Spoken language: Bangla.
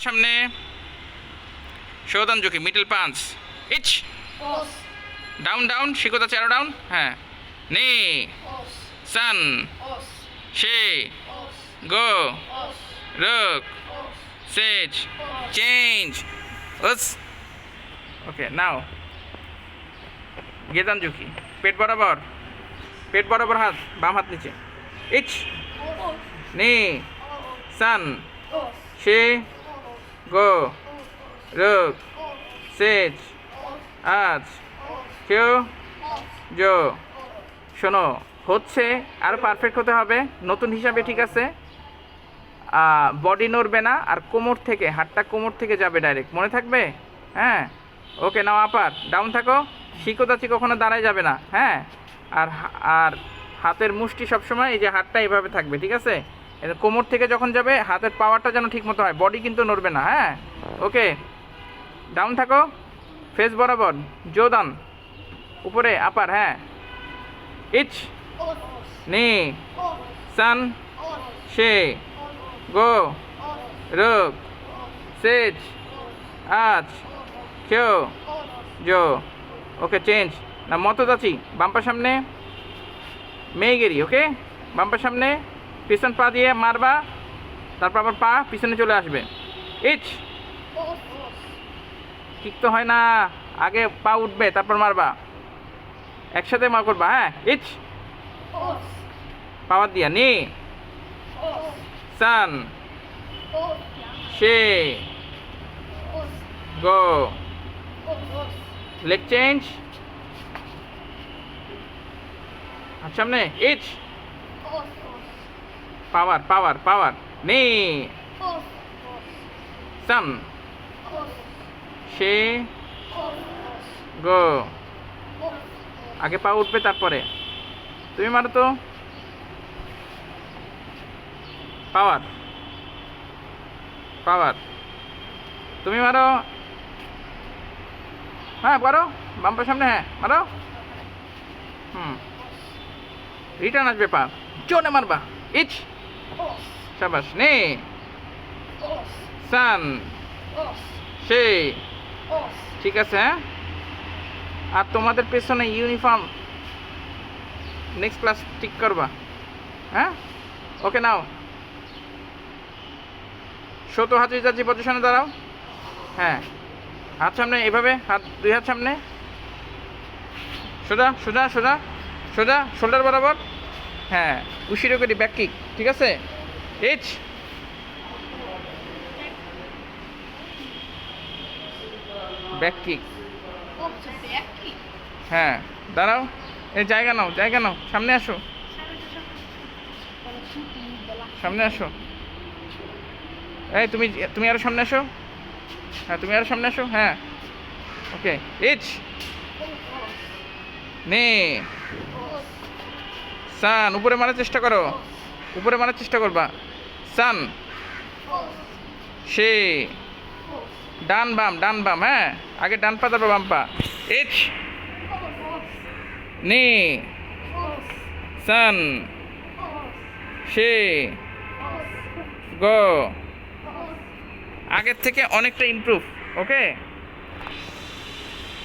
সামনে শোধান ঝুঁকি middle punch each down down শিকোতা চেরো ডাউন হ্যাঁ নে সান শে গো রুক সেজ চেঞ্জ উস ওকে নাও গেদান ঝুঁকি পেট বরাবর হাত বাম হাত নিচে ইচ নে সান শে গো রুক সেজ আজ কেউ জো শোনো হচ্ছে আরও পারফেক্ট হতে হবে নতুন হিসাবে ঠিক আছে বডি নড়বে না আর কোমর থেকে হাতটা কোমর থেকে যাবে ডাইরেক্ট মনে থাকবে হ্যাঁ ওকে নাও আপার ডাউন থাকো শিকোদাচি কখনো দাঁড়ায় যাবে না হ্যাঁ আর আর হাতের মুষ্টি সবসময় এই যে হাতটা এইভাবে থাকবে ঠিক আছে কোমর থেকে যখন যাবে হাতের পাওয়ারটা যেন ঠিক মতো হয় বডি কিন্তু নড়বে না হ্যাঁ ওকে ডাউন থাকো ফেস বরাবর জোদান উপরে আপার হ্যাঁ ইচ নে সান শে গো রুক সেজ আজ কেউ জো ওকে চেঞ্জ না মতো যাচ্ছি বাম্পার সামনে মেয়েগেরি ওকে বাম্পার সামনে পিছন পা দিয়ে মারবা তারপর আবার পা পিছনে চলে আসবে ইচ ঠিক তো হয় না আগে পা উঠবে তারপর মারবা একসাথে মার করবা হ্যাঁ ইচ পাওয়ার দিয়া নি সান শে গো লেগ চেঞ্জ আচ্ছা সামনে ইচ পাওয়ার নি সান শে গো আগে পা উঠবে তারপরে তুমি মারো তো পাওয়ার তুমি মারো হ্যাঁ পারো বাম্পার সামনে হ্যাঁ মারো রিটার্ন আসবে পা জোনে মারবা ইচ শাবাশ নে সান সে ঠিক আছে হ্যাঁ আর তোমাদের পেছনে ইউনিফর্ম নেক্সট ক্লাস ঠিক করবা হ্যাঁ ওকে নাও শত হাতি যাচ্ছি পজিশনে দাঁড়াও হ্যাঁ হাত সামনে এভাবে হাত দুই হাত সামনে সোজা সোজা সোজা সোজা শোল্ডার বরাবর হ্যাঁ উশিরে করি ব্যাক কিক ঠিক আছে এইচ ব্যাক কিক হ্যাঁ দাঁড়াও এই জায়গা নাও সামনে আসো এই তুমি আরো সামনে আসো হ্যাঁ তুমি আরো সামনে আসো হ্যাঁ ওকে ইচ নে সান উপরে মারার চেষ্টা করবা সান সে ডান বাম হ্যাঁ আগে ডান পা তারপর বাম পা ইচ নে সান সে গো আগের থেকে অনেকটা ইমপ্রুভ ওকে